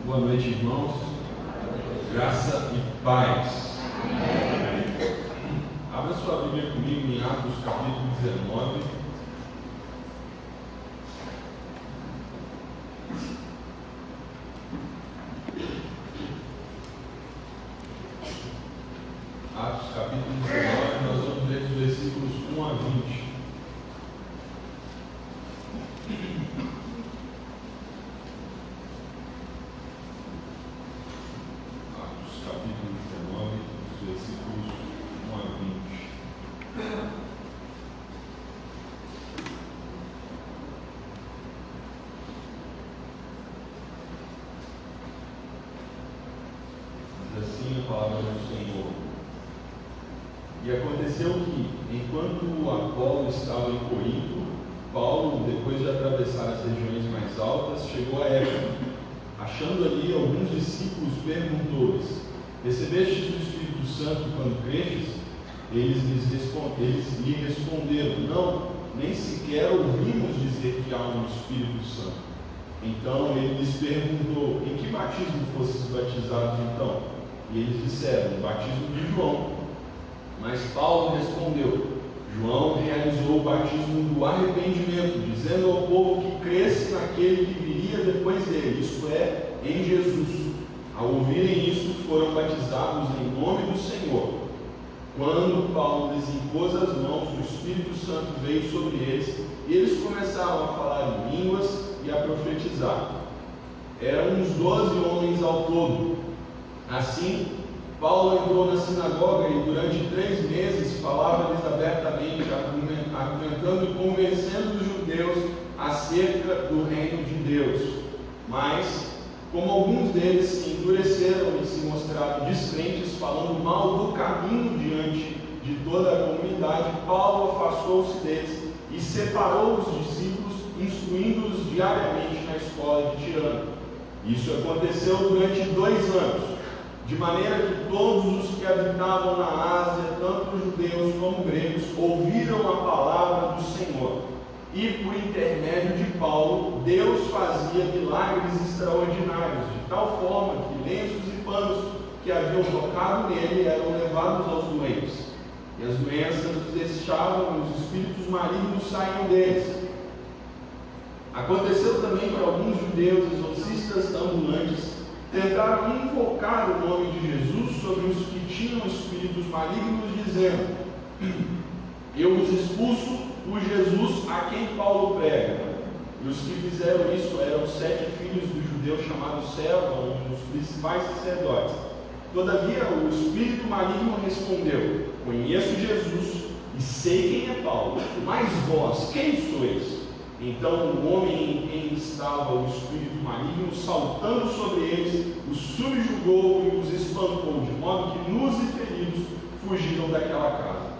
Boa noite, irmãos. Graça e paz. Abra sua Bíblia comigo em Atos capítulo 19. Atos capítulo 19, nós vamos ler os versículos 1 a 20. Assim a palavra do Senhor. E aconteceu que, enquanto Apolo estava em Corinto, Paulo, depois de atravessar as regiões mais altas, chegou a Éfeso. Achando ali alguns discípulos, perguntou-lhes: recebestes o Espírito Santo quando crestes? Eles lhe responderam: não, nem sequer ouvimos dizer que há um Espírito Santo. Então ele lhes perguntou: em que batismo fostes batizados então? E eles disseram: o batismo de João. Mas Paulo respondeu: João realizou o batismo do arrependimento, dizendo ao povo que cresce naquele que viria depois dele, isto é, em Jesus. Ao ouvirem isso, foram batizados em nome do Senhor. Quando Paulo lhes impôs as mãos, o Espírito Santo veio sobre eles, e eles começaram a falar em línguas e a profetizar. Eram uns 12 homens ao todo. Assim, Paulo entrou na sinagoga e durante 3 meses falava-lhes abertamente, argumentando e convencendo os judeus acerca do reino de Deus. Mas, como alguns deles se endureceram e se mostraram descrentes, falando mal do caminho diante de toda a comunidade, Paulo afastou-se deles e separou os discípulos, instruindo-os diariamente na escola de Tirano. Isso aconteceu durante 2 anos. De maneira que todos os que habitavam na Ásia, tanto judeus como gregos, ouviram a palavra do Senhor. E por intermédio de Paulo, Deus fazia milagres extraordinários, de tal forma que lenços e panos que haviam tocado nele eram levados aos doentes. E as doenças os deixavam e os espíritos malignos saíam deles. Aconteceu também que alguns judeus exorcistas ambulantes tentaram invocar o nome de Jesus sobre os que tinham espíritos malignos, dizendo: eu os expulso por Jesus a quem Paulo prega. E os que fizeram isso eram 7 filhos do judeu chamado Seva, um dos principais sacerdotes. Todavia o espírito maligno respondeu: conheço Jesus e sei quem é Paulo, mas vós, quem sois? Então o homem em quem estava o espírito maligno, saltando sobre eles, os subjugou e os espantou, de modo que nus e feridos fugiram daquela casa.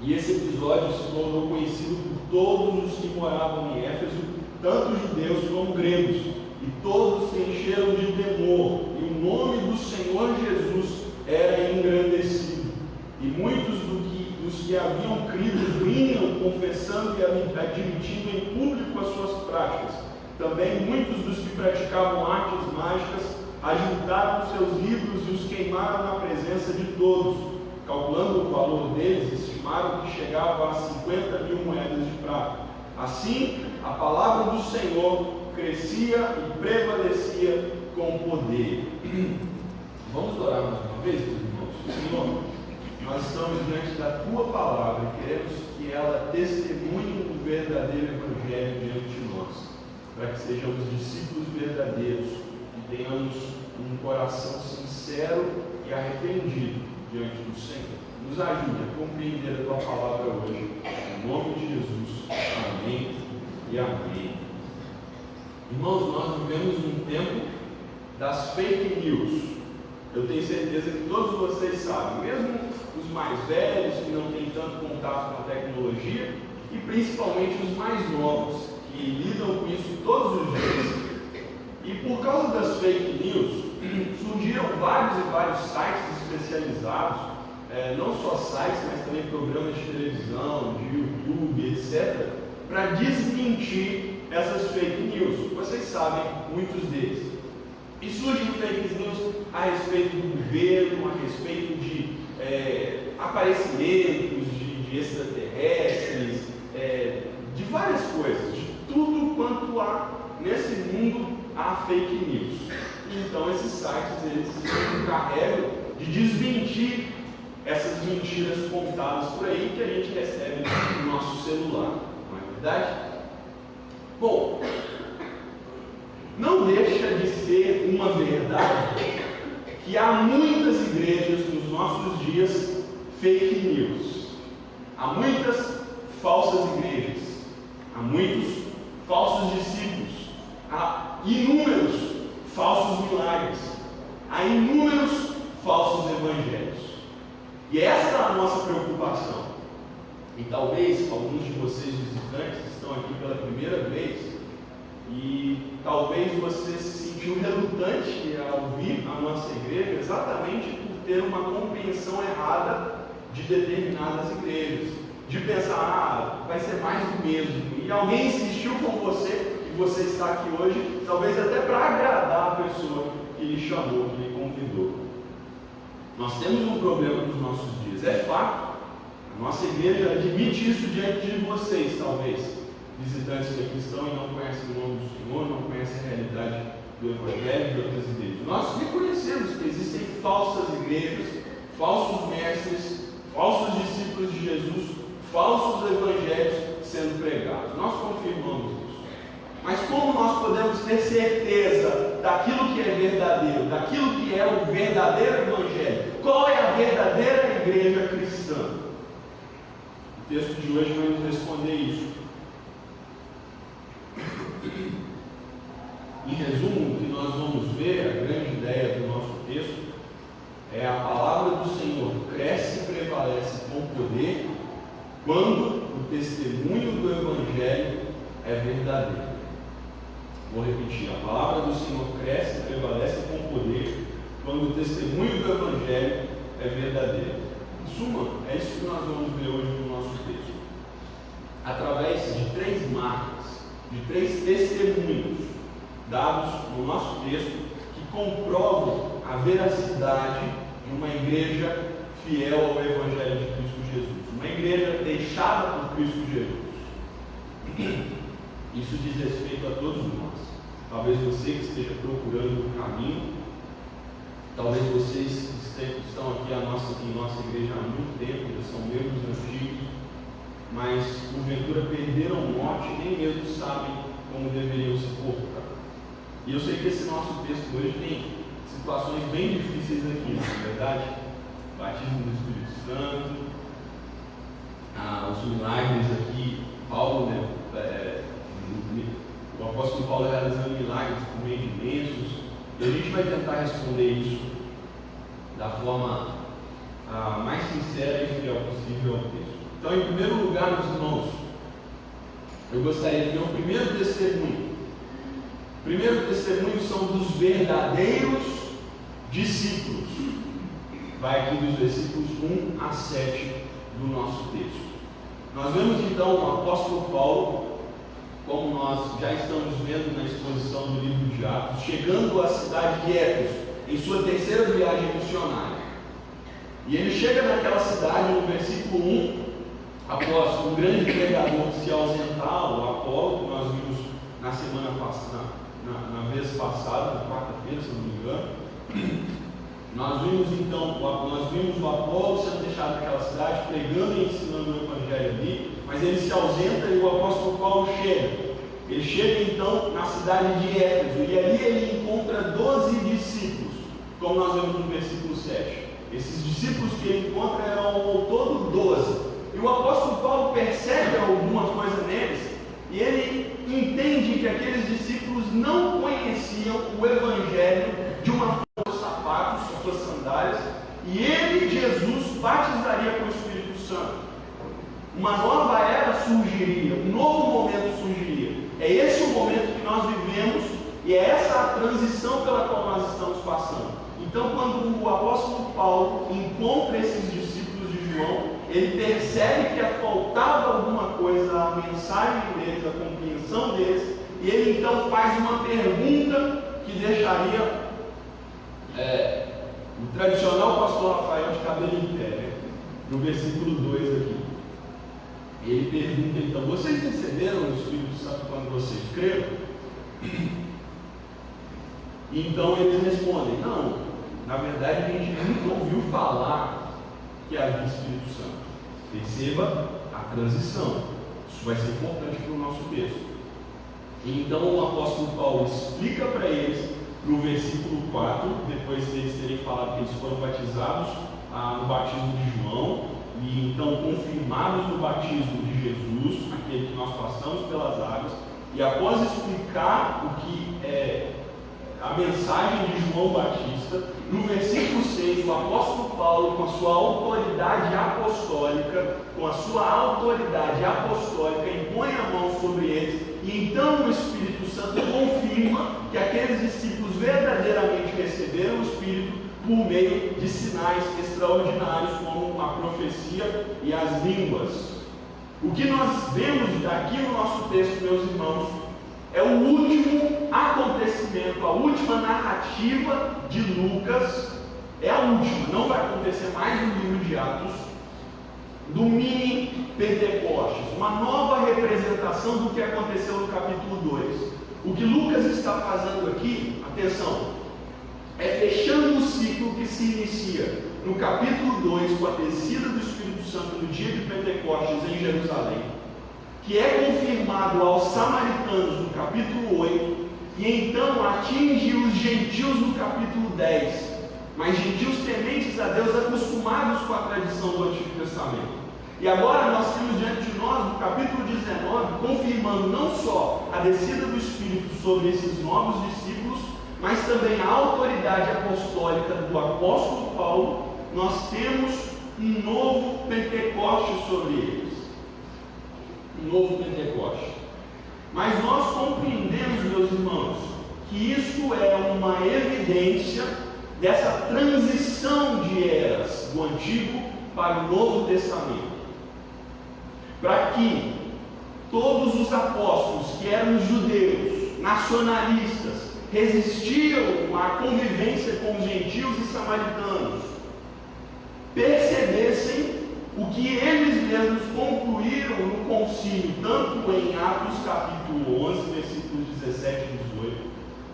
E esse episódio se tornou conhecido por todos os que moravam em Éfeso, tanto judeus como gregos, e todos se encheram de temor, e o nome do Senhor Jesus era engrandecido. E muitos dos que haviam crido vinham confessando e admitindo em público as suas práticas. Também muitos dos que praticavam artes mágicas agitaram seus livros e os queimaram na presença de todos. Calculando o valor deles, estimaram que chegava a 50.000 moedas de prata. Assim, a palavra do Senhor crescia e prevalecia com poder. Vamos orar mais uma vez, meus irmãos? Senhor, nós estamos diante da Tua palavra e queremos que ela testemunhe o verdadeiro Evangelho diante de nós, para que sejamos discípulos verdadeiros, que tenhamos um coração sincero e arrependido diante do Senhor. Nos ajude a compreender a Tua palavra hoje, em nome de Jesus. Amém e amém. Irmãos, nós vivemos um tempo das fake news. Eu tenho certeza que todos vocês sabem, mesmo os mais velhos que não têm tanto contato com a tecnologia, e principalmente os mais novos, que lidam com isso todos os dias. E por causa das fake news, surgiram vários e vários sites especializados, não só sites, mas também programas de televisão, de YouTube, etc., para desmentir essas fake news. Vocês sabem muitos deles. E surgem fake news a respeito do governo, a respeito de aparecimentos de extraterrestres, de várias coisas, de tudo quanto há nesse mundo há fake news. Então esses sites eles se encarregam de desmentir essas mentiras contadas por aí que a gente recebe no nosso celular, não é verdade? Bom, não deixa de ser uma verdade que há muitas igrejas nos nossos dias fake news. Há muitas falsas igrejas, há muitos falsos discípulos, há inúmeros falsos milagres, há inúmeros falsos evangelhos. E esta é a nossa preocupação. E talvez alguns de vocês visitantes estão aqui pela primeira vez e talvez você se sentiu relutante ao vir à nossa igreja exatamente por ter uma compreensão errada de determinadas igrejas, de pensar, vai ser mais do mesmo, e alguém insistiu com você e você está aqui hoje, talvez até para agradar a pessoa que lhe chamou, que lhe convidou. Nós temos um problema nos nossos dias, é fato. A nossa igreja admite isso diante de vocês, talvez visitantes que aqui estão e não conhecem o nome do Senhor, não conhecem a realidade do Evangelho de outras igrejas. Nós reconhecemos que existem falsas igrejas, falsos mestres, falsos discípulos de Jesus, falsos evangelhos sendo pregados. Nós confirmamos isso. Mas como nós podemos ter certeza daquilo que é verdadeiro, daquilo que é o verdadeiro evangelho? Qual é a verdadeira igreja cristã? O texto de hoje vai nos responder isso. Em resumo, o que nós vamos ver, a grande ideia do nosso texto, é a palavra do Senhor cresce e prevalece com poder quando o testemunho do Evangelho é verdadeiro. Vou repetir, a palavra do Senhor cresce e prevalece com poder quando o testemunho do Evangelho é verdadeiro. Em suma, é isso que nós vamos ver hoje no nosso texto. Através de 3 marcas, de 3 testemunhos dados no nosso texto que comprovam a veracidade de uma igreja fiel ao Evangelho de Cristo Jesus, uma igreja deixada por Cristo Jesus. Isso diz respeito a todos nós. Talvez você que esteja procurando um caminho, talvez vocês que estão aqui em nossa igreja há muito tempo, já são membros antigos, mas porventura perderam o norte e nem mesmo sabem como deveriam se portar. E eu sei que esse nosso texto hoje tem situações bem difíceis aqui, não é verdade? Batismo do Espírito Santo, os milagres aqui, Paulo, o apóstolo Paulo realizando milagres por meio de lenços, e a gente vai tentar responder isso da forma mais sincera e fiel possível ao texto. Então, em primeiro lugar, meus irmãos, eu gostaria de ver o primeiro testemunho. O primeiro testemunho são dos verdadeiros discípulos. Vai aqui dos versículos 1 a 7 do nosso texto. Nós vemos então o apóstolo Paulo, como nós já estamos vendo na exposição do livro de Atos, chegando à cidade de Éfeso, em sua terceira viagem missionária. E ele chega naquela cidade, no versículo 1, após um grande pregador se ausentar, o Apolo, que nós vimos na semana passada, na vez passada, na quarta-feira, se não me engano. Nós vimos o Apolo sendo deixado naquela cidade, pregando e ensinando o Evangelho ali, mas ele se ausenta e o apóstolo Paulo chega. Ele chega então na cidade de Éfeso, e ali ele encontra 12 discípulos, como nós vemos no versículo 7. Esses discípulos que ele encontra eram ao todo 12. E o apóstolo Paulo percebe alguma coisa neles, e ele entende que aqueles discípulos não conheciam o Evangelho de uma forma, seus sapatos, suas sandálias, e ele, Jesus, batizaria com o Espírito Santo. Uma nova era surgiria, um novo momento surgiria. É esse o momento que nós vivemos, e é essa a transição pela qual nós estamos passando. Então, quando o apóstolo Paulo encontra esses discípulos de João, ele percebe que faltava alguma coisa à mensagem deles, à compreensão deles, e ele então faz uma pergunta que deixaria o tradicional pastor Rafael de cabelo em pé, no versículo 2 aqui. Ele pergunta então: vocês receberam o Espírito Santo quando vocês creram? Então eles respondem: não, na verdade a gente nunca ouviu falar que havia Espírito Santo. Perceba a transição, isso vai ser importante para o nosso texto. Então o apóstolo Paulo explica para eles, no versículo 4, depois deles terem falado que eles foram batizados no batismo de João, e então confirmados no batismo de Jesus, aquele que nós passamos pelas águas, e após explicar o que é a mensagem de João Batista, no versículo 6, o apóstolo Paulo, com a sua autoridade apostólica, impõe a mão sobre eles, e então o Espírito Santo confirma que aqueles discípulos verdadeiramente receberam o Espírito por meio de sinais extraordinários, como a profecia e as línguas. O que nós vemos aqui no nosso texto, meus irmãos, é o último acontecimento, a última narrativa de Lucas, é a última, não vai acontecer mais no livro de Atos, do mini Pentecostes, uma nova representação do que aconteceu no capítulo 2. O que Lucas está fazendo aqui, atenção, é fechando o ciclo que se inicia no capítulo 2, com a descida do Espírito Santo no dia de Pentecostes em Jerusalém, que é confirmado aos samaritanos no capítulo 8, e então atinge os gentios no capítulo 10, mas gentios tementes a Deus, acostumados com a tradição do Antigo Testamento. E agora nós temos diante de nós, no capítulo 19, confirmando não só a descida do Espírito sobre esses novos discípulos, mas também a autoridade apostólica do apóstolo Paulo. Nós temos um novo Pentecoste sobre eles. Um novo Pentecoste. Mas nós compreendemos, meus irmãos, que isso é uma evidência dessa transição de eras do Antigo para o Novo Testamento. Para que todos os apóstolos que eram judeus, nacionalistas, resistiam à convivência com os gentios e samaritanos, percebessem o que eles mesmos concluíram no concílio, tanto em Atos capítulo 11, versículos 17 e 18,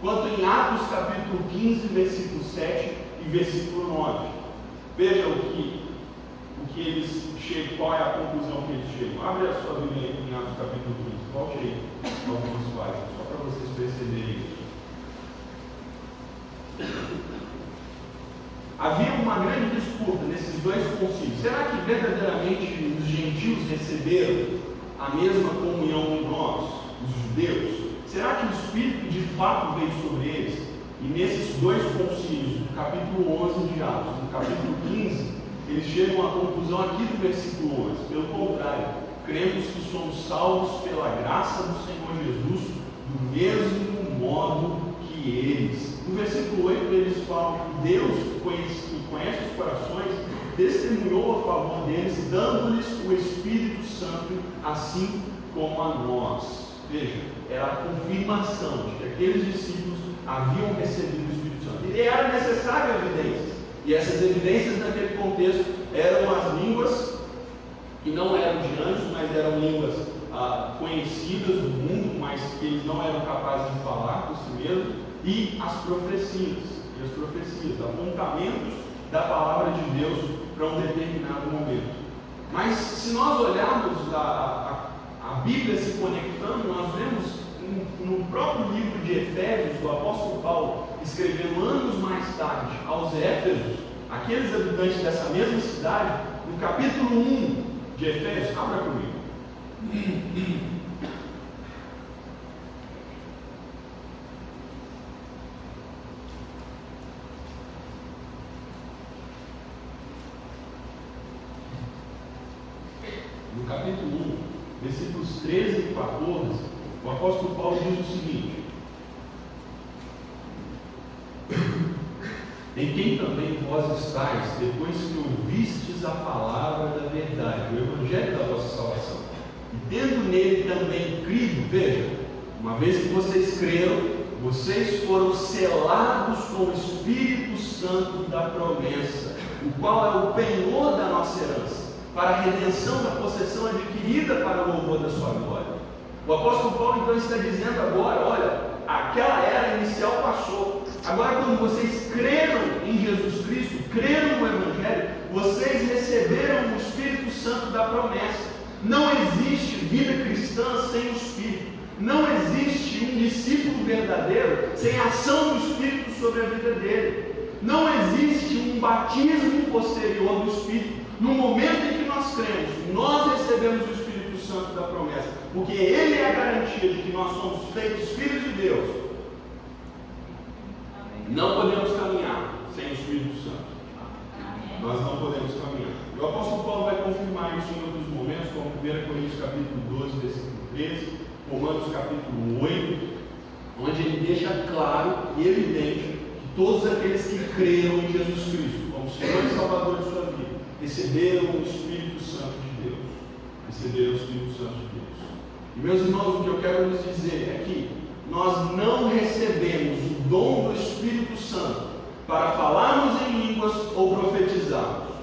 quanto em Atos capítulo 15, versículo 7 e versículo 9. Veja o que eles chegam, qual é a conclusão que eles chegam. Abre a sua Bíblia em Atos capítulo 15, volte aí algumas páginas, só para vocês perceberem isso. Havia uma grande disputa nesses dois concílios. Será que verdadeiramente os gentios receberam a mesma comunhão que nós, os judeus? Será que o Espírito de fato veio sobre eles? E nesses dois concílios, no capítulo 11 de Atos, no capítulo 15, eles chegam à conclusão aqui do versículo 11. Pelo contrário, cremos que somos salvos pela graça do Senhor Jesus, do mesmo modo que eles. No versículo 8 eles falam que Deus, que conhece os corações, testemunhou a favor deles, dando-lhes o Espírito Santo, assim como a nós. Veja, era a confirmação de que aqueles discípulos haviam recebido o Espírito Santo. E era necessária evidências. E essas evidências naquele contexto eram as línguas, que não eram de anjos, mas eram línguas conhecidas do mundo, mas que eles não eram capazes de falar por si mesmos, e as profecias, apontamentos da palavra de Deus para um determinado momento. Mas se nós olharmos a Bíblia se conectando, nós vemos no próprio livro de Efésios, do apóstolo Paulo, escrevendo anos mais tarde aos Éfesos, aqueles habitantes dessa mesma cidade, no capítulo 1 de Efésios, abra comigo. No capítulo 1, versículos 13 e 14, o apóstolo Paulo diz o seguinte: em quem também vós estáis, depois que ouvistes a palavra da verdade, o evangelho da vossa salvação, e tendo nele também crido. Veja, uma vez que vocês creram, vocês foram selados com o Espírito Santo da promessa, o qual é o penhor da nossa herança, para a redenção da possessão adquirida para o louvor da sua glória. O apóstolo Paulo então está dizendo agora, olha, aquela era inicial passou. Agora, quando vocês creram em Jesus Cristo, creram no Evangelho, vocês receberam o Espírito Santo da promessa. Não existe vida cristã sem o Espírito. Não existe um discípulo verdadeiro sem a ação do Espírito sobre a vida dele. Não existe um batismo posterior do Espírito. No momento em que nós cremos, nós recebemos o Espírito Santo da promessa, porque Ele é a garantia de que nós somos feitos filhos de Deus. Não podemos caminhar sem o Espírito Santo. Nós não podemos caminhar. E o apóstolo Paulo vai confirmar isso em outros momentos, como 1 Coríntios capítulo 12, versículo 13, Romanos capítulo 8, onde ele deixa claro e evidente que todos aqueles que creram em Jesus Cristo como Senhor e Salvador de sua vida, receberam o Espírito Santo de Deus. Receberam o Espírito Santo de Deus. E meus irmãos, o que eu quero lhes dizer é que nós não recebemos o dom do Espírito Santo para falarmos em línguas ou profetizarmos.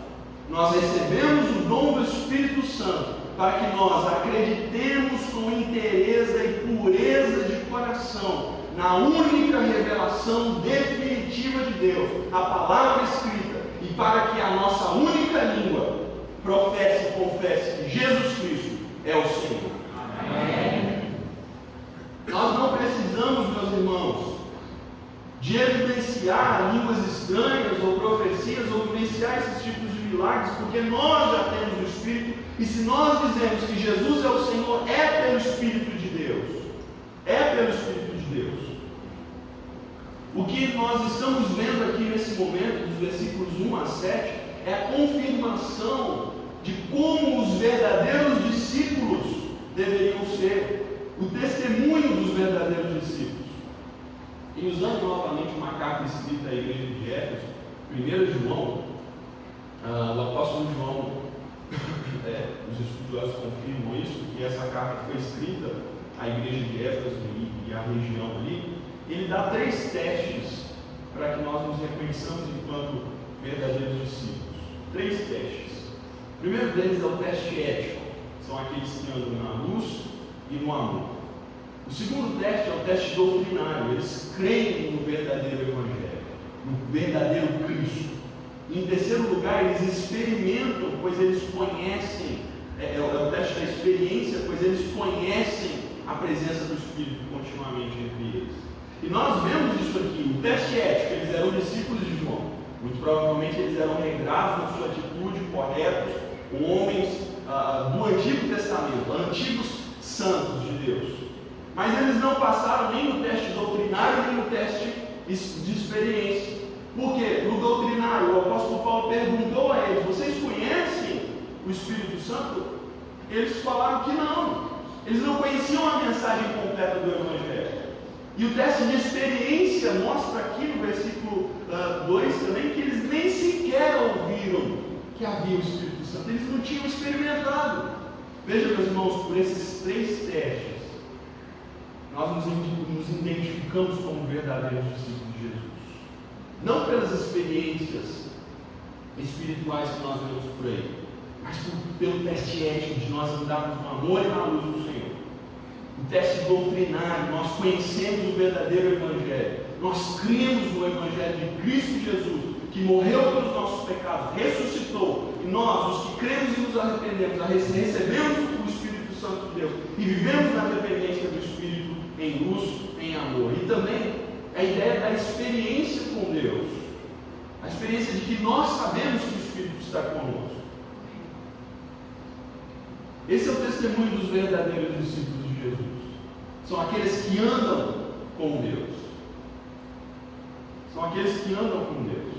Nós recebemos o dom do Espírito Santo para que nós acreditemos com inteireza e pureza de coração na única revelação definitiva de Deus, a palavra escrita, e para que a nossa única língua professe e confesse que Jesus Cristo é o Senhor. Amém. Nós não precisamos, meus irmãos, de evidenciar línguas estranhas ou profecias ou vivenciar esses tipos de milagres, porque nós já temos o Espírito, e se nós dizemos que Jesus é o Senhor, é pelo Espírito de Deus. É pelo Espírito de Deus. O que nós estamos vendo aqui nesse momento, dos versículos 1 a 7, é a confirmação de como os verdadeiros discípulos deveriam ser, o testemunho dos verdadeiros discípulos. E usando novamente uma carta escrita à igreja de Éfeso, 1 João, o apóstolo João, os estudiosos confirmam isso, que essa carta foi escrita à igreja de Éfeso e à região ali. Ele dá 3 testes para que nós nos reconheçamos enquanto verdadeiros discípulos. 3 testes. O primeiro deles é o teste ético, são aqueles que andam na luz e no amor. O segundo teste é o teste doutrinário, eles creem no verdadeiro Evangelho, no verdadeiro Cristo. E em terceiro lugar, eles experimentam, pois eles conhecem, é o teste da experiência, pois eles conhecem a presença do Espírito continuamente entre eles. E nós vemos isso aqui, o teste ético, eles eram discípulos de João, muito provavelmente eles eram regrados na sua atitude, corretos, homens do Antigo Testamento, antigos santos de Deus. Mas eles não passaram nem no teste doutrinário, nem no teste de experiência. Por quê? No doutrinário, o apóstolo Paulo perguntou a eles: vocês conhecem o Espírito Santo? Eles falaram que não. Eles não conheciam a mensagem completa do Evangelho. E o teste de experiência mostra aqui no versículo 2 também que eles nem sequer ouviram que havia o Espírito Santo. Eles não tinham experimentado. Veja, meus irmãos, por esses 3 testes, nós nos identificamos como verdadeiros discípulos de Jesus. Não pelas experiências espirituais que nós vemos por aí, mas pelo teste ético de nós andarmos no amor e na luz do Senhor. O teste doutrinário, nós conhecemos o verdadeiro Evangelho, nós cremos no Evangelho de Cristo Jesus, que morreu pelos nossos pecados, ressuscitou, e nós, os que cremos e nos arrependemos, recebemos o Espírito Santo de Deus e vivemos na dependência do Espírito em luz, em amor. E também a ideia da experiência com Deus, a experiência de que nós sabemos que o Espírito está conosco. Esse é o testemunho dos verdadeiros discípulos de Jesus. São aqueles que andam com Deus. São aqueles que andam com Deus.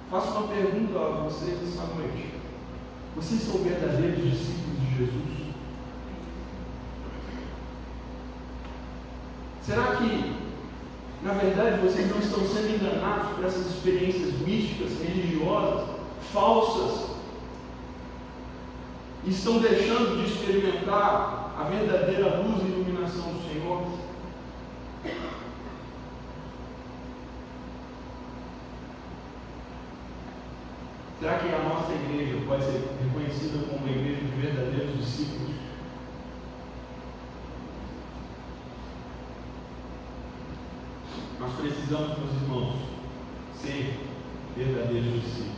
Faço uma pergunta a vocês essa noite: vocês são verdadeiros discípulos de Jesus? Será que, na verdade, vocês não estão sendo enganados por essas experiências místicas, religiosas, falsas, e estão deixando de experimentar a verdadeira luz e iluminação do Senhor? Será que a nossa igreja pode ser reconhecida como uma igreja de verdadeiros discípulos? Nós precisamos, meus irmãos, ser verdadeiros discípulos.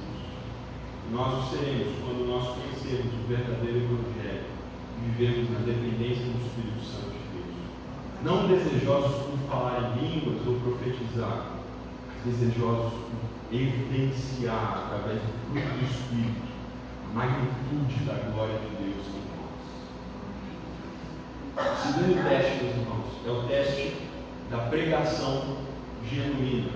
Nós o seremos quando nós conhecermos o verdadeiro Evangelho e vivermos na dependência do Espírito Santo de Deus. Não desejosos por falar em línguas ou profetizar, mas desejosos por evidenciar, através do fruto do Espírito, a magnitude da glória de Deus em nós. O segundo teste, meus irmãos, é o teste da pregação genuína.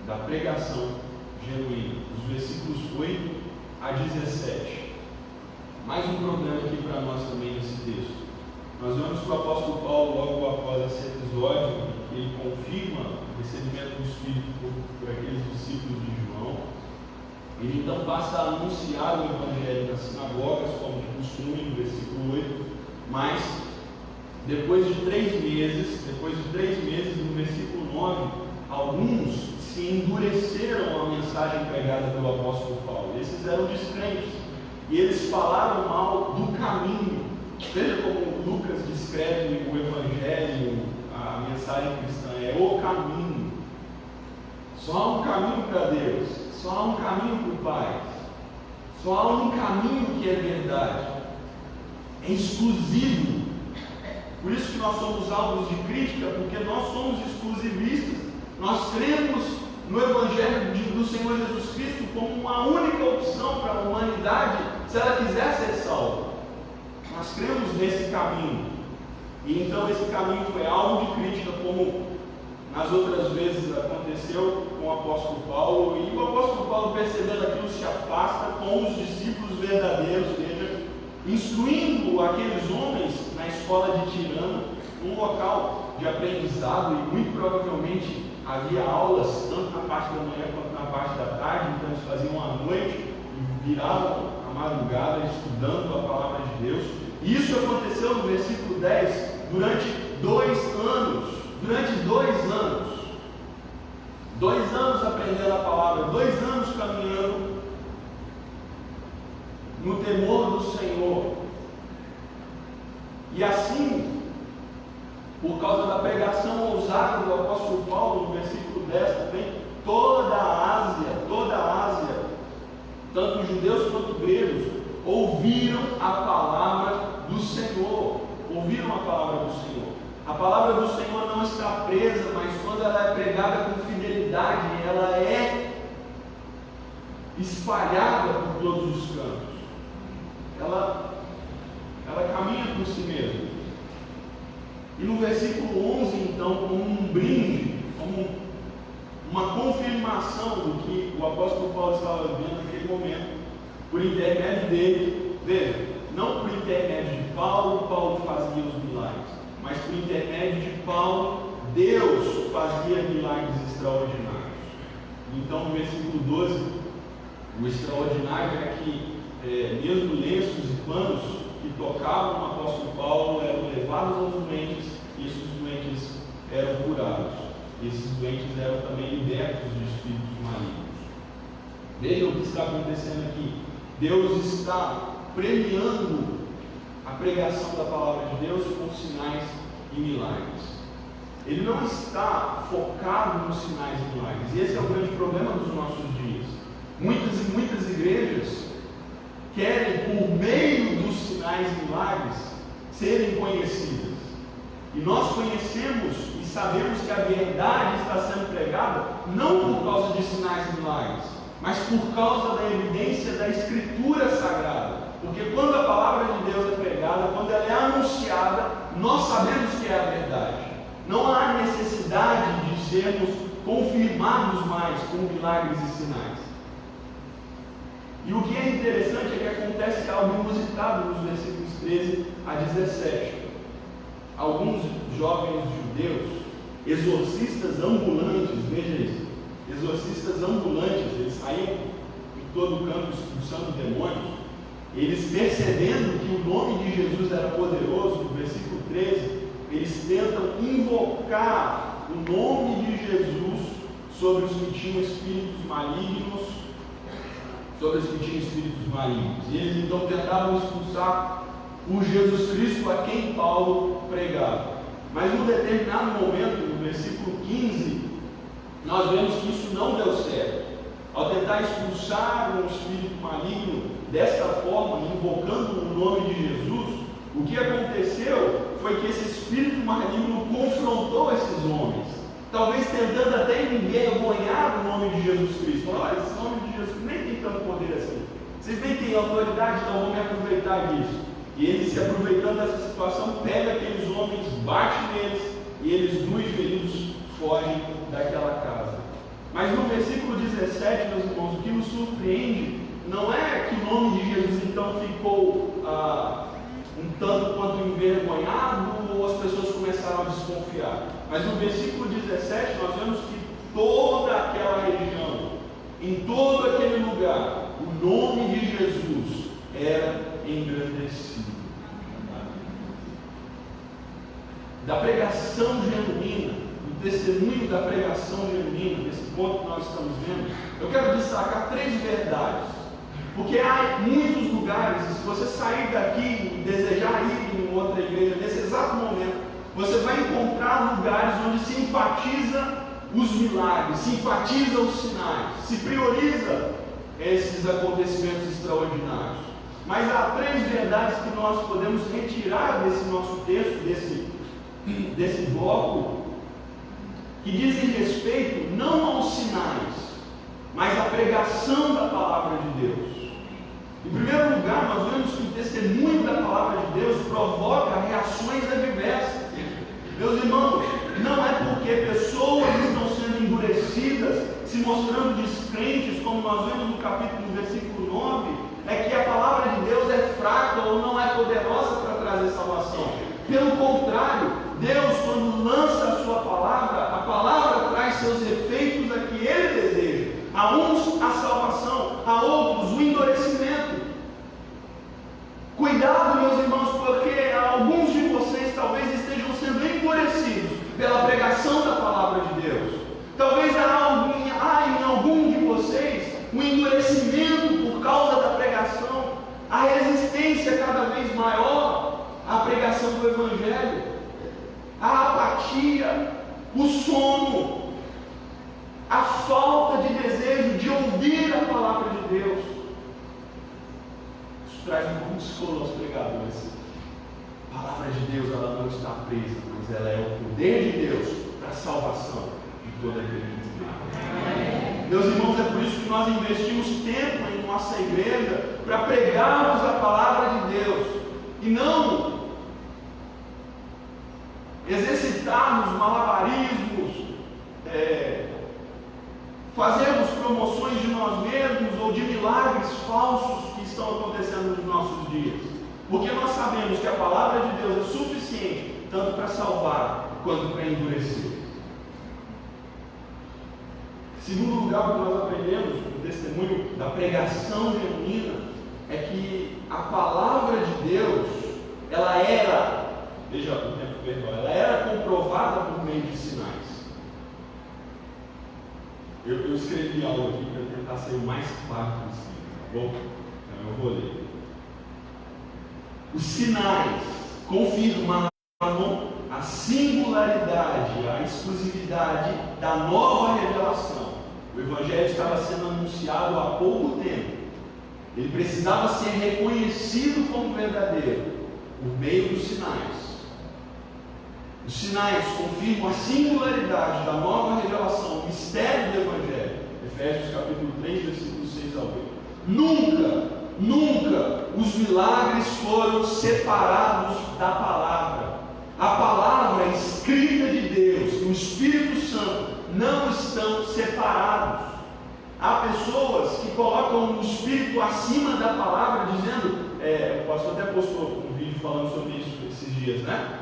Da pregação genuína. Os versículos 8 a 17. Mais um problema aqui para nós também nesse texto. Nós vemos que o apóstolo Paulo, logo após esse episódio, ele confirma o recebimento do Espírito por aqueles discípulos de João. Ele então passa a anunciar o Evangelho nas sinagogas, como de costume, no versículo 8, mas depois de 3 meses, no versículo 9, alguns se endureceram à mensagem pregada pelo apóstolo Paulo. Esses eram descrentes e eles falaram mal do caminho. Veja como Lucas descreve o Evangelho, a mensagem cristã, é o caminho. Só há um caminho para Deus, só há um caminho para o Pai, só há um caminho que é verdade, é exclusivo. Por isso que nós somos alvos de crítica, porque nós somos exclusivistas. Nós cremos no Evangelho do Senhor Jesus Cristo como uma única opção para a humanidade, se ela quiser ser salva. Nós cremos nesse caminho. E então esse caminho foi alvo de crítica, como nas outras vezes aconteceu com o apóstolo Paulo. E o apóstolo Paulo, percebendo aquilo, se afasta com os discípulos verdadeiros, instruindo aqueles homens na escola de Tirano, um local de aprendizado, e muito provavelmente havia aulas tanto na parte da manhã quanto na parte da tarde. Então eles faziam à noite e viravam a madrugada estudando a palavra de Deus. E isso aconteceu no versículo 10 durante 2 anos. Durante 2 anos. 2 anos aprendendo a palavra, 2 anos caminhando no temor do Senhor. E assim, por causa da pregação ousada do apóstolo Paulo, no versículo 10 também, toda a Ásia, tanto judeus quanto gregos, ouviram a palavra do Senhor. Ouviram a palavra do Senhor. A palavra do Senhor não está presa, mas quando ela é pregada com fidelidade, ela é espalhada por todos os cantos. Ela caminha por si mesma. E no versículo 11, então, como um brinde, como uma confirmação do que o apóstolo Paulo estava vivendo naquele momento, por intermédio dele, veja, não por intermédio de Paulo, Paulo fazia os milagres, mas por intermédio de Paulo, Deus fazia milagres extraordinários. Então, no versículo 12, o extraordinário é que mesmo lenços e panos que tocavam no apóstolo Paulo eram levados aos doentes, e esses doentes eram curados. Esses doentes eram também libertos de espíritos malignos. Veja o que está acontecendo aqui. Deus está premiando a pregação da palavra de Deus com sinais e milagres. Ele não está focado nos sinais e milagres. E esse é o grande problema dos nossos dias. Muitas e muitas igrejas querem, por meio dos sinais e milagres, serem conhecidas. E nós conhecemos e sabemos que a verdade está sendo pregada não por causa de sinais e milagres, mas por causa da evidência da Escritura Sagrada. Porque quando a palavra de Deus é pregada, quando ela é anunciada, nós sabemos que é a verdade. Não há necessidade de sermos confirmados mais com milagres e sinais. E o que é interessante é que acontece algo inusitado nos versículos 13 a 17. Alguns jovens judeus, exorcistas ambulantes, veja isso, exorcistas ambulantes, eles saíam em todo o campo expulsando demônios. Eles, percebendo que o nome de Jesus era poderoso, no versículo 13, eles tentam invocar o nome de Jesus sobre os que tinham espíritos malignos, E eles então tentavam expulsar por Jesus Cristo, a quem Paulo pregava. Mas num determinado momento, no versículo 15, nós vemos que isso não deu certo. Ao tentar expulsar um espírito maligno desta forma, invocando o nome de Jesus, o que aconteceu foi que esse espírito maligno confrontou esses homens, talvez tentando até envergonhar o nome de Jesus Cristo. Olha, esse nome de Jesus nem tem tanto poder assim. Vocês nem têm autoridade, então vão me aproveitar disso. E ele, se aproveitando dessa situação, pega aqueles homens, bate neles, e eles, nus e feridos, fogem daquela casa. Mas no versículo 17, meus irmãos, o que nos surpreende não é que o nome de Jesus então ficou um tanto quanto envergonhado, ou as pessoas começaram a desconfiar. Mas no versículo 17 nós vemos que toda aquela região, em todo aquele lugar, o nome de Jesus era engrandecido. Da pregação genuína, do testemunho da pregação genuína, nesse ponto que nós estamos vendo, eu quero destacar 3 verdades. Porque há muitos lugares, e se você sair daqui e desejar ir em outra igreja nesse exato momento, você vai encontrar lugares onde se enfatiza os milagres, se enfatiza os sinais, se prioriza esses acontecimentos extraordinários. Mas há 3 verdades que nós podemos retirar desse nosso texto, desse bloco, que dizem respeito não aos sinais, mas à pregação da palavra de Deus. Em primeiro lugar, nós vemos que o testemunho da palavra de Deus provoca reações adversas. Meus irmãos, não é porque pessoas estão sendo endurecidas, se mostrando descrentes, como nós vemos no capítulo, no versículo 9, é que a palavra de Deus é fraca ou não é poderosa para trazer salvação. Pelo contrário, Deus, quando lança a sua palavra, a palavra traz seus efeitos a que Ele deseja. A uns a salvação, a outros o endurecimento. Cuidado, meus irmãos, porque alguns de vocês talvez estejam sendo endurecidos pela pregação da palavra de Deus. Talvez há em algum de vocês um endurecimento por causa da pregação, a resistência cada vez maior à pregação do Evangelho, a apatia, o sono, a falta de desejo de ouvir a palavra de Deus. Isso traz um consolo aos pregadores. A palavra de Deus, ela não está presa, mas ela é o poder de Deus para a salvação de todo aquele que crê. Meus irmãos, é por isso que nós investimos tempo em nossa igreja para pregarmos a palavra de Deus e não exercitarmos malabarismos, fazermos promoções de nós mesmos ou de milagres falsos que estão acontecendo nos nossos dias. Porque nós sabemos que a palavra de Deus é suficiente tanto para salvar quanto para endurecer. Segundo lugar, o que nós aprendemos no testemunho da pregação genuína é que a palavra de Deus, ela era, veja o tempo verbal, ela era comprovada por meio de sinais. Eu escrevi algo aqui para tentar ser o mais claro possível, tá bom? Então eu vou ler. Os sinais confirmaram a singularidade, a exclusividade da nova revelação. O Evangelho estava sendo anunciado há pouco tempo. Ele precisava ser reconhecido como verdadeiro por meio dos sinais. Os sinais confirmam a singularidade da nova revelação, o mistério do Evangelho. Efésios capítulo 3, versículos 6 a 8. Nunca os milagres foram separados da palavra. A palavra escrita de Deus e o Espírito Santo não estão separados. Há pessoas que colocam o Espírito acima da palavra, dizendo, o pastor até postou um vídeo falando sobre isso esses dias, né?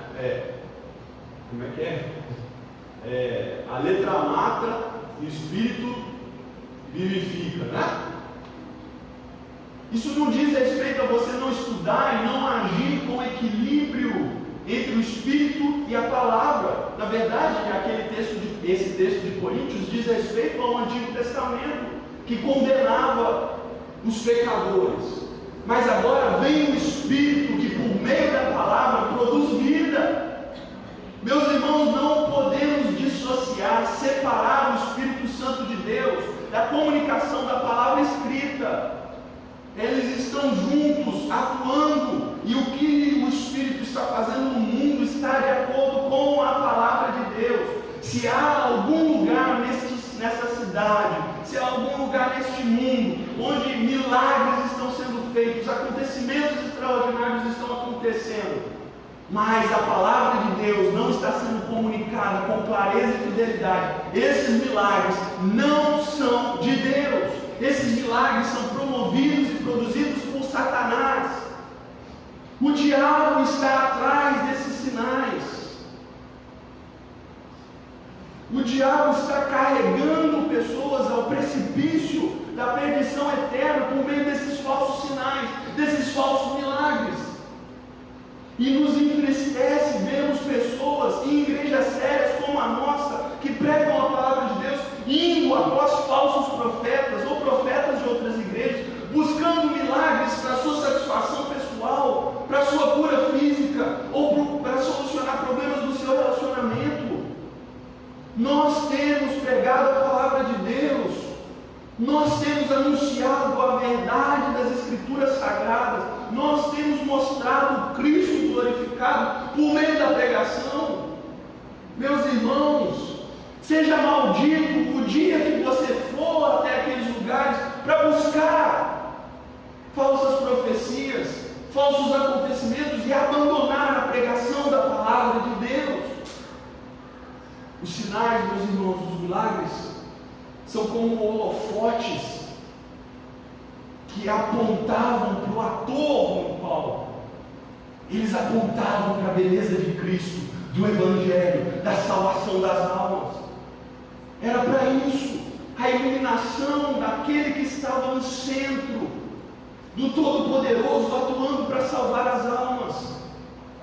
Como é que é? A letra mata e o Espírito vivifica, né? Isso não diz respeito a você não estudar e não agir com equilíbrio entre o Espírito e a palavra. Na verdade, esse texto de Coríntios diz respeito ao Antigo Testamento, que condenava os pecadores. Mas agora vem o Espírito que, por meio da palavra, produz vida. Meus irmãos, não podemos dissociar, separar o Espírito Santo de Deus da comunicação da palavra escrita. Eles estão juntos, atuando, e o que o Espírito está fazendo no mundo está de acordo com a palavra de Deus. Se há algum lugar nessa cidade, se há algum lugar neste mundo, onde milagres estão sendo feitos, acontecimentos extraordinários estão acontecendo, mas a palavra de Deus não está sendo comunicada com clareza e fidelidade, esses milagres não são de Deus. Esses milagres são promovidos e produzidos por Satanás. O diabo está atrás desses sinais. O diabo está carregando pessoas ao precipício da perdição eterna por meio desses falsos sinais, desses falsos milagres. E nos entristece vermos pessoas em igrejas sérias como a nossa, que pregam a palavra de Deus, indo após falsos profetas ou profetas de outras igrejas, buscando milagres para a sua satisfação pessoal, para a sua cura física, ou para solucionar problemas do seu relacionamento. Nós temos pregado a palavra de Deus, nós temos anunciado a verdade das Escrituras Sagradas, nós temos mostrado Cristo glorificado por meio da pregação. Meus irmãos, seja maldito o dia que você for até aqueles lugares para buscar falsas profecias, falsos acontecimentos e abandonar a pregação da palavra de Deus. Os sinais, meus irmãos, os milagres, são como holofotes que apontavam para o ator no palco. Eles apontavam para a beleza de Cristo, do Evangelho, da salvação das almas. Era para isso, a iluminação daquele que estava no centro, do Todo-Poderoso, atuando para salvar as almas.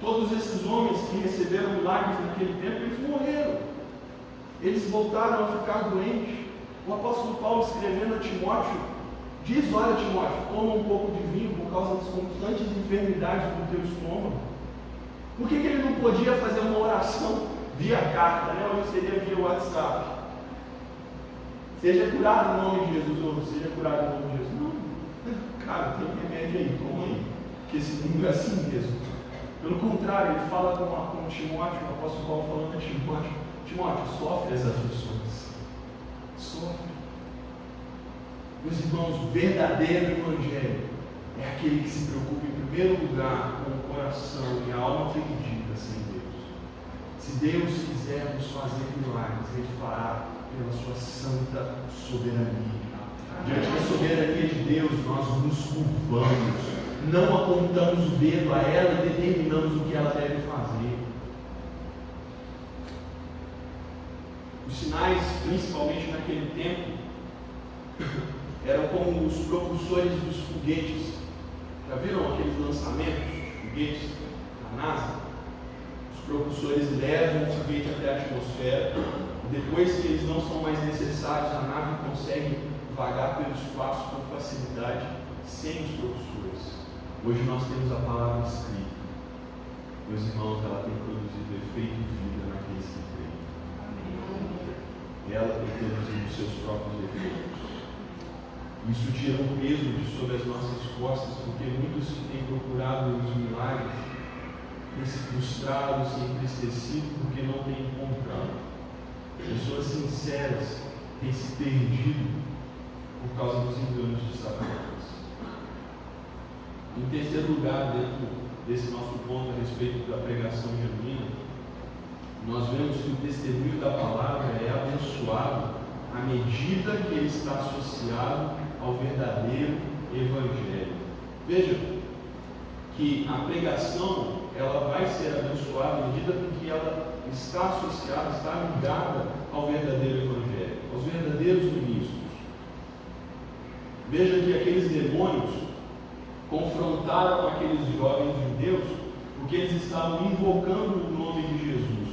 Todos esses homens que receberam milagres naquele tempo, eles morreram. Eles voltaram a ficar doentes. O apóstolo Paulo, escrevendo a Timóteo, diz: olha, Timóteo, toma um pouco de vinho por causa das constantes enfermidades do teu estômago. Por que ele não podia fazer uma oração via carta, né? Ou seria via WhatsApp? Seja curado em nome de Jesus, ou seja curado em nome de Jesus. Não, cara, tem remédio aí, toma aí, porque esse mundo é assim mesmo. Pelo contrário, ele fala com Timóteo, o apóstolo Paulo falando a Timóteo: Timóteo, sofre as aflições. Sofre. Meus irmãos, o verdadeiro Evangelho é aquele que se preocupa em primeiro lugar com o coração e a alma perdida sem Deus. Se Deus quiser nos fazer milagres, Ele fará pela sua santa soberania. Diante da soberania de Deus, nós nos curvamos, não apontamos o dedo a ela e determinamos o que ela deve fazer. Os sinais, principalmente naquele tempo, eram como os propulsores dos foguetes. Já viram aqueles lançamentos de foguetes da NASA? Os propulsores levam o foguete até a atmosfera. Depois que eles não são mais necessários, a nave consegue vagar pelo espaço com facilidade, sem os propulsores. Hoje nós temos a palavra escrita. Meus irmãos, ela tem produzido efeito de vida naqueles que creem. Ela tem produzido seus próprios efeitos. Isso tira um peso de sobre as nossas costas, porque muitos que têm procurado os milagres têm se frustrado, se entristecido porque não têm encontrado. Pessoas sinceras têm se perdido por causa dos enganos de Satanás. Em terceiro lugar, dentro desse nosso ponto a respeito da pregação genuína, nós vemos que o testemunho da palavra é abençoado à medida que ele está associado ao verdadeiro Evangelho. Veja que a pregação ela vai ser abençoada à medida que ela está associada, está ligada ao verdadeiro Evangelho, aos verdadeiros ministros. Veja que aqueles demônios confrontaram aqueles jovens judeus porque eles estavam invocando o nome de Jesus.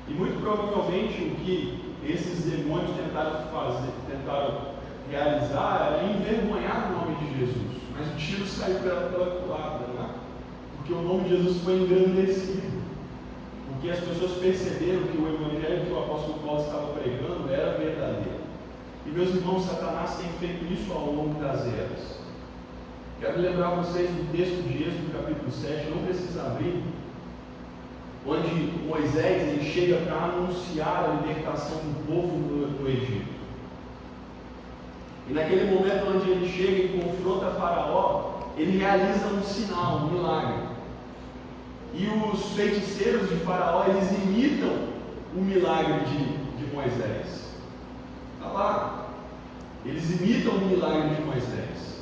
E muito provavelmente o que esses demônios tentaram realizar era envergonhar o nome de Jesus. Mas o tiro saiu pela culatra, né? Porque o nome de Jesus foi engrandecido. Porque as pessoas perceberam que o evangelho que o apóstolo Paulo estava pregando era verdadeiro. E meus irmãos, Satanás tem feito isso ao longo das eras. Quero lembrar vocês do texto de Êxodo, capítulo 7, não precisa abrir, onde Moisés ele chega para anunciar a libertação do povo do Egito. E naquele momento onde ele chega e confronta Faraó, ele realiza um sinal, um milagre. E os feiticeiros de Faraó, eles imitam o milagre de Moisés. Está lá. Eles imitam o milagre de Moisés.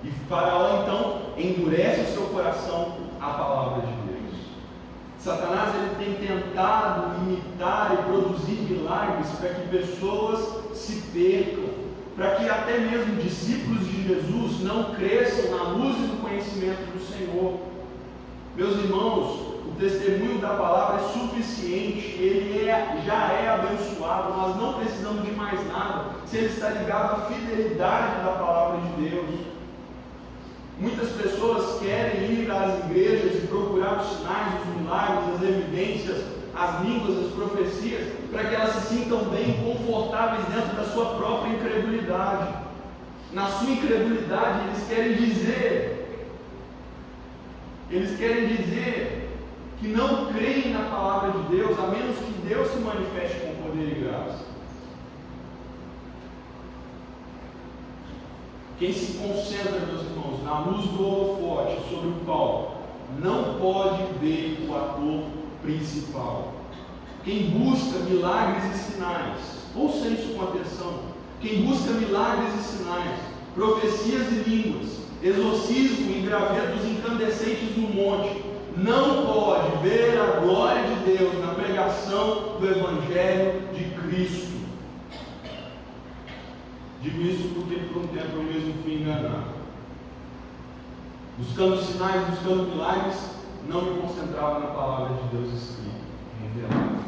E Faraó então endurece o seu coração à palavra de Deus. Satanás ele tem tentado imitar e produzir milagres para que pessoas se percam, para que até mesmo discípulos de Jesus não cresçam na luz e no conhecimento do Senhor. Meus irmãos, o testemunho da palavra é suficiente, ele já é abençoado, nós não precisamos de mais nada, se ele está ligado à fidelidade da palavra de Deus. Muitas pessoas querem ir às igrejas e procurar os sinais, os milagres, as evidências, as línguas, as profecias, para que elas se sintam bem, confortáveis dentro da sua própria incredulidade. Na sua incredulidade, eles querem dizer que não creem na palavra de Deus, a menos que Deus se manifeste com poder e graça. Quem se concentra, meus irmãos, na luz do holofote sobre o palco, não pode ver o ator principal. Quem busca milagres e sinais, ouça isso com atenção, quem busca milagres e sinais, profecias e línguas, exorcismo e gravetos incandescentes no monte, não pode ver a glória de Deus na pregação do Evangelho de Cristo. Digo isso porque por um tempo eu mesmo fui enganado. Buscando sinais, buscando milagres, não me concentrava na palavra de Deus escrita, revelada.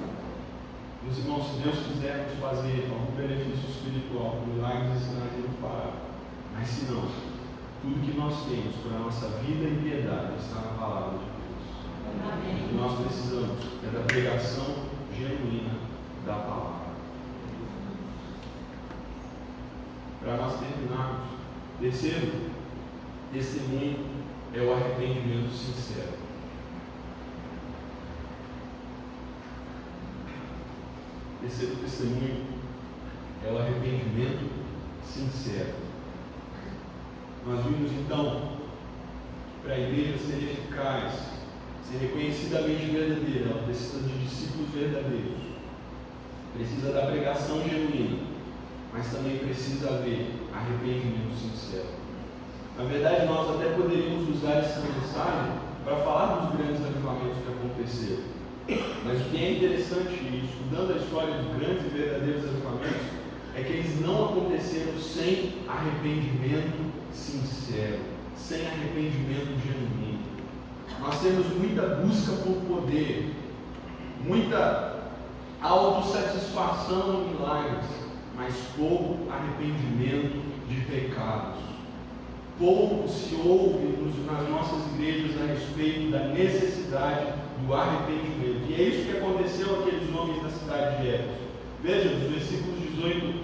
Meus irmãos, se Deus quiser nos fazer algum benefício espiritual, com milagres e sinais, Ele fará. Mas se não, tudo que nós temos para a nossa vida e piedade está na palavra de Deus. Amém. O que nós precisamos é da pregação genuína da palavra. Para nós terminarmos, terceiro testemunho é o arrependimento sincero. Terceiro testemunho é o arrependimento sincero. Nós vimos então que para a igreja ser eficaz, ser reconhecidamente verdadeira, ela precisa de discípulos verdadeiros, precisa da pregação genuína, mas também precisa haver arrependimento sincero. Na verdade, nós até poderíamos usar essa mensagem para falar dos grandes avivamentos que aconteceram. Mas o que é interessante, estudando a história dos grandes e verdadeiros avivamentos, é que eles não aconteceram sem arrependimento sincero, sem arrependimento genuíno. Nós temos muita busca por poder, muita autossatisfação em milagres, mas pouco arrependimento de pecados. Pouco se ouve nas nossas igrejas a respeito da necessidade do arrependimento. E é isso que aconteceu àqueles homens da cidade de Éfeso. Veja, os versículos 18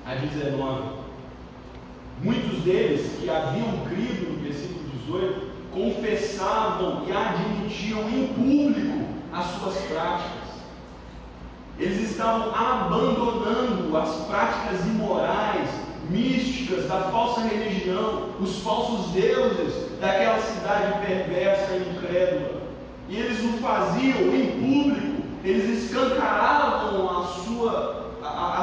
a 19. Muitos deles que haviam crido no versículo 18, confessavam e admitiam em público as suas práticas. Eles estavam abandonando as práticas imorais, místicas, da falsa religião, os falsos deuses daquela cidade perversa e incrédula. E eles o faziam em público, eles escancaravam a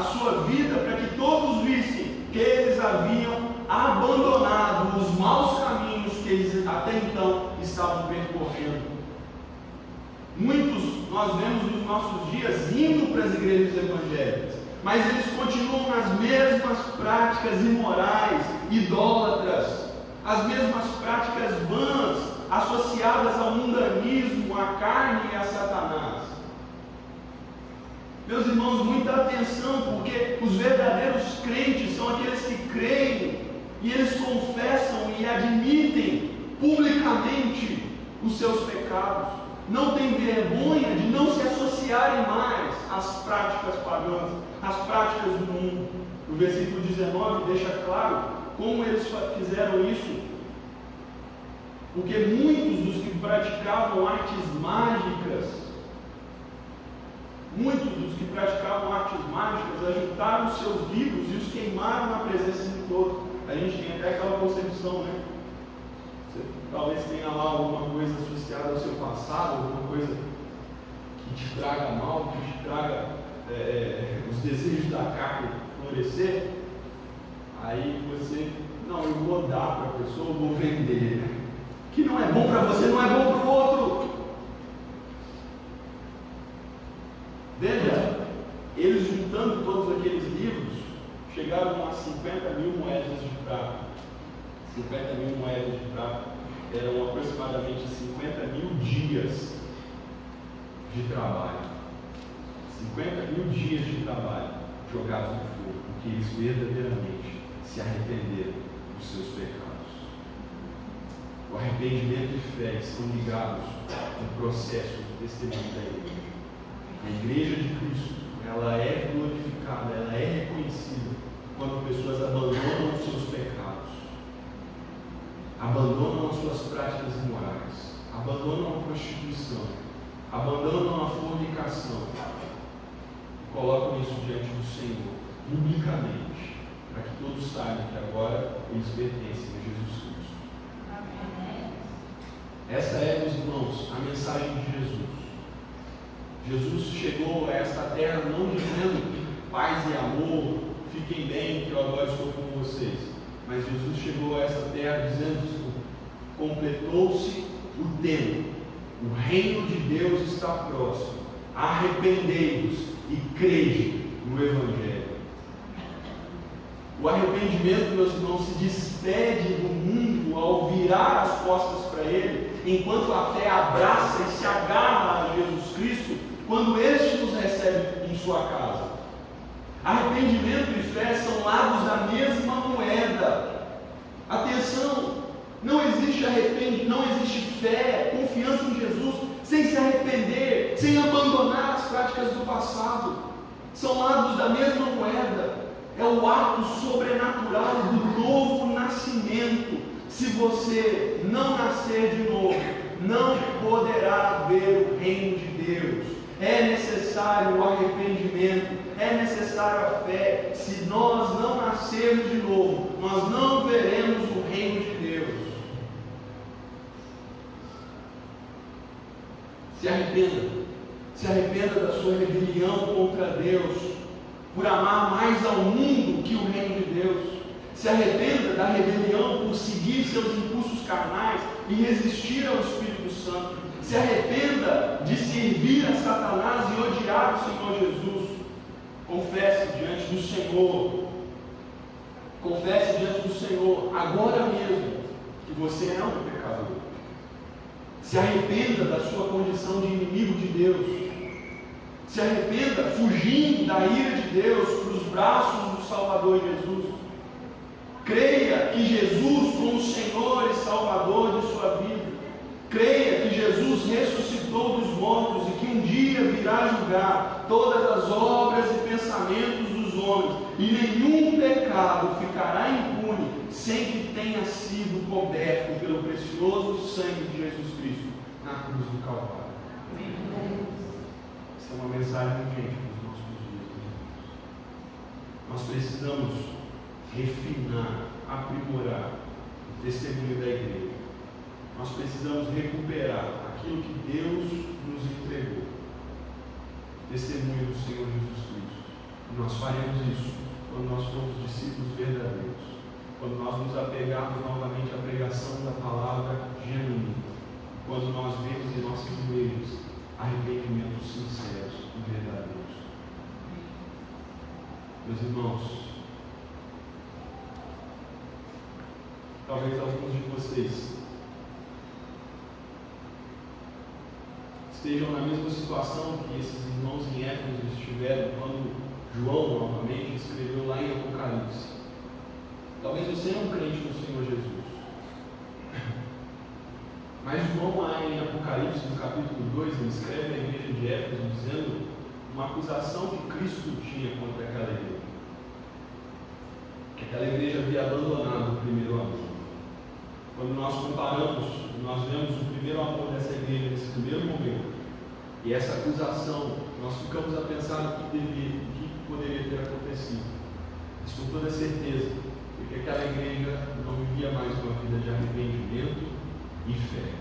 sua vida para que todos vissem que eles haviam abandonado os maus caminhos que eles até então estavam percorrendo. Muitos nós vemos nos nossos dias indo para as igrejas evangélicas, mas eles continuam nas mesmas práticas imorais, idólatras, as mesmas práticas vãs, associadas ao mundanismo, à carne e a Satanás. Meus irmãos, muita atenção, porque os verdadeiros crentes são aqueles que creem e eles confessam e admitem publicamente os seus pecados. Não tem vergonha de não se associarem mais às práticas pagãs, às práticas do mundo. O versículo 19 deixa claro como eles fizeram isso. Porque muitos dos que praticavam artes mágicas, ajuntaram os seus livros e os queimaram na presença de todos. A gente tem até aquela concepção, né? Você talvez tenha lá alguma coisa associada ao seu passado, alguma coisa que te traga mal, que te traga os desejos da carne florescer. Aí você, não, eu vou dar para a pessoa, eu vou vender. Que não é bom para você, não é bom para o outro. Veja, eles juntando todos aqueles livros, chegaram a 50 mil moedas de prata. 50 mil moedas de prata eram aproximadamente 50 mil dias de trabalho. 50 mil dias de trabalho jogados no fogo, porque eles verdadeiramente se arrependeram dos seus pecados. O arrependimento e fé estão ligados no processo do testemunho da igreja. A igreja de Cristo, ela é glorificada, ela é reconhecida quando pessoas abandonam os seus pecados, abandonam as suas práticas imorais, abandonam a prostituição, abandonam a fornicação e colocam isso diante do Senhor, publicamente, para que todos saibam que agora eles pertencem a Jesus Cristo. Amém. Essa é, meus irmãos, a mensagem de Jesus. Jesus chegou a esta terra não dizendo paz e amor, fiquem bem que eu agora estou com vocês. Mas Jesus chegou a esta terra dizendo: completou-se o tempo, o reino de Deus está próximo, arrependei-vos e crede no Evangelho. O arrependimento, meus irmãos, se despede do mundo ao virar as costas para Ele, enquanto a fé abraça e se agarra a Jesus Cristo, quando este nos recebe em sua casa. Arrependimento e fé são lados da mesma moeda. Atenção, não existe fé, confiança em Jesus, sem se arrepender, sem abandonar as práticas do passado. São lados da mesma moeda. É o ato sobrenatural do novo nascimento. Se você não nascer de novo, não poderá ver o reino de Deus. É necessário o arrependimento, é necessário a fé. Se nós não nascermos de novo, nós não veremos o reino de Deus. Se arrependa da sua rebelião contra Deus, por amar mais ao mundo que o reino de Deus. Se arrependa da rebelião por seguir seus impulsos carnais e resistir ao Espírito Santo. Se arrependa de servir a Satanás e odiar o Senhor Jesus. Confesse diante do Senhor. Confesse diante do Senhor, agora mesmo, que você é um pecador. Se arrependa da sua condição de inimigo de Deus. Se arrependa fugindo da ira de Deus para os braços do Salvador Jesus. Creia que Jesus como Senhor e Salvador de sua vida. Creia que Jesus ressuscitou dos mortos e que um dia virá julgar todas as obras e pensamentos dos homens, e nenhum pecado ficará impune sem que tenha sido coberto pelo precioso sangue de Jesus Cristo na cruz do Calvário. Essa é uma mensagem urgente para os nossos dias. Nós precisamos refinar, aprimorar o testemunho da igreja. Nós precisamos recuperar aquilo que Deus nos entregou. Testemunho do Senhor Jesus Cristo. E nós faremos isso quando nós formos discípulos verdadeiros. Quando nós nos apegarmos novamente à pregação da palavra genuína. Quando nós vemos em nossas igrejas arrependimentos sinceros e verdadeiros. Meus irmãos, talvez alguns de vocês estejam na mesma situação que esses irmãos em Éfeso estiveram quando João novamente escreveu lá em Apocalipse. Talvez você é um crente no Senhor Jesus, mas João lá em Apocalipse, no capítulo 2, ele escreve à igreja de Éfeso dizendo uma acusação que Cristo tinha contra aquela igreja, que aquela igreja havia abandonado o primeiro amor. Quando nós comparamos, nós vemos o primeiro amor dessa igreja nesse primeiro momento, e essa acusação, nós ficamos a pensar o que poderia ter acontecido. Mas com toda certeza, porque aquela igreja não vivia mais uma vida de arrependimento e fé.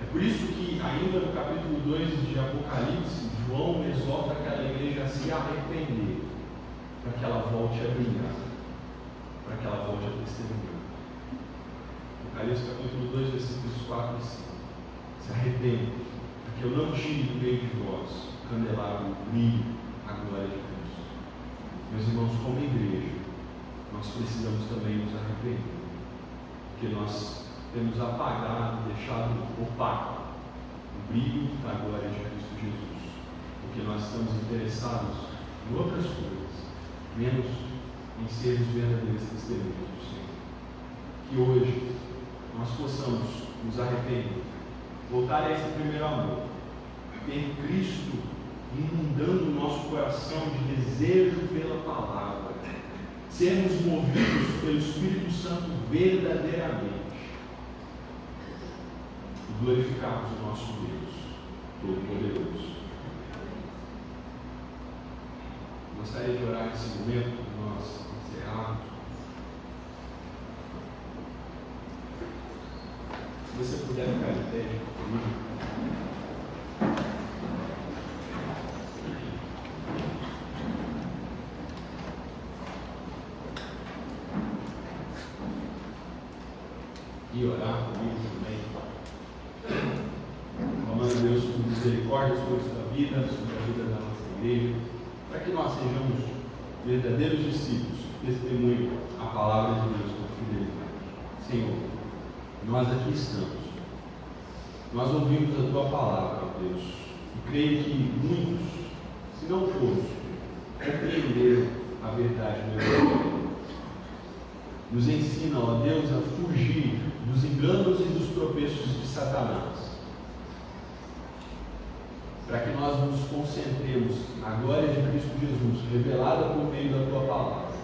É por isso que, ainda no capítulo 2 de Apocalipse, João exorta aquela igreja a se arrepender, para que ela volte a brilhar, para que ela volte a testemunhar. Apocalipse capítulo 2, versículos 4 e 5. Se arrependam, porque eu não tire do meio de vós o candelabro, o brilho, a glória de Cristo. Meus irmãos, como igreja, nós precisamos também nos arrepender, porque nós temos apagado, deixado opaco o brilho da glória de Cristo Jesus, porque nós estamos interessados em outras coisas, menos em sermos verdadeiros testemunhas do Senhor. Que hoje nós possamos nos arrepender, voltar a esse primeiro amor, ter Cristo inundando o nosso coração de desejo pela palavra, sermos movidos pelo Espírito Santo verdadeiramente e glorificarmos o nosso Deus Todo-Poderoso. Gostaria de orar nesse momento, para nós encerrarmos. Se você puder ficar de pé comigo. E orar comigo também, clamando a Deus por misericórdia sobre a sua vida, sobre a vida da nossa igreja, para que nós sejamos verdadeiros discípulos que testemunhem a palavra de Deus com fidelidade. Senhor, nós aqui estamos, nós ouvimos a tua palavra, ó Deus, e creio que muitos, se não todos, compreenderam a verdade do Evangelho. Nos ensina, ó Deus, a fugir dos enganos e dos tropeços de Satanás, para que nós nos concentremos na glória de Cristo Jesus, revelada por meio da tua palavra.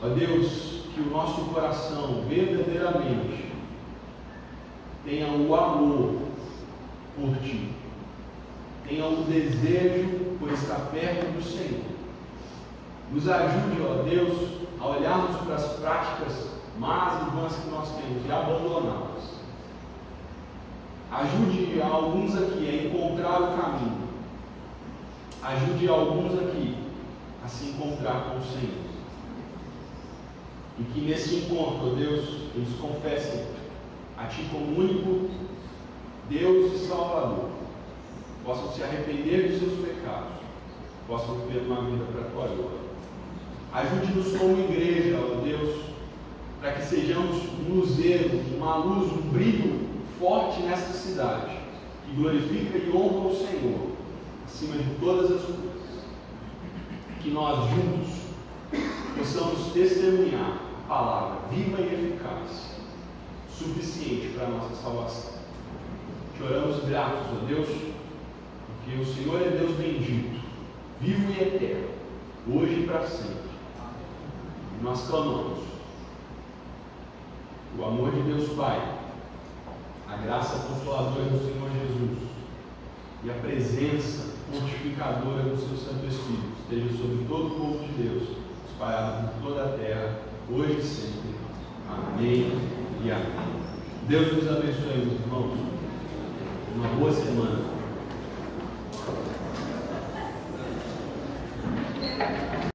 Ó Deus, que o nosso coração verdadeiramente tenha o amor por ti, tenha o desejo por estar perto do Senhor. Nos ajude, ó Deus, a olharmos para as práticas más e vãs que nós temos e abandoná-las. Ajude alguns aqui a encontrar o caminho. Ajude alguns aqui a se encontrar com o Senhor. E que nesse encontro, ó Deus, eles confessem a Ti como único Deus e Salvador. Possam se arrepender dos seus pecados. Possam viver uma vida para a Tua glória. Ajude-nos como igreja, ó Deus, para que sejamos um luzeiro, uma luz, um brilho forte nesta cidade, que glorifica e honra o Senhor, acima de todas as coisas. Que nós juntos possamos testemunhar a palavra viva e eficaz, suficiente para a nossa salvação. Te oramos gratos, ó Deus, porque o Senhor é Deus bendito, vivo e eterno, hoje e para sempre. E nós clamamos o amor de Deus Pai, a graça consoladora do Senhor Jesus e a presença mortificadora do seu Santo Espírito esteja sobre todo o povo de Deus, espalhado por toda a terra, hoje e sempre. Amém e amém. Deus nos abençoe, meus irmãos.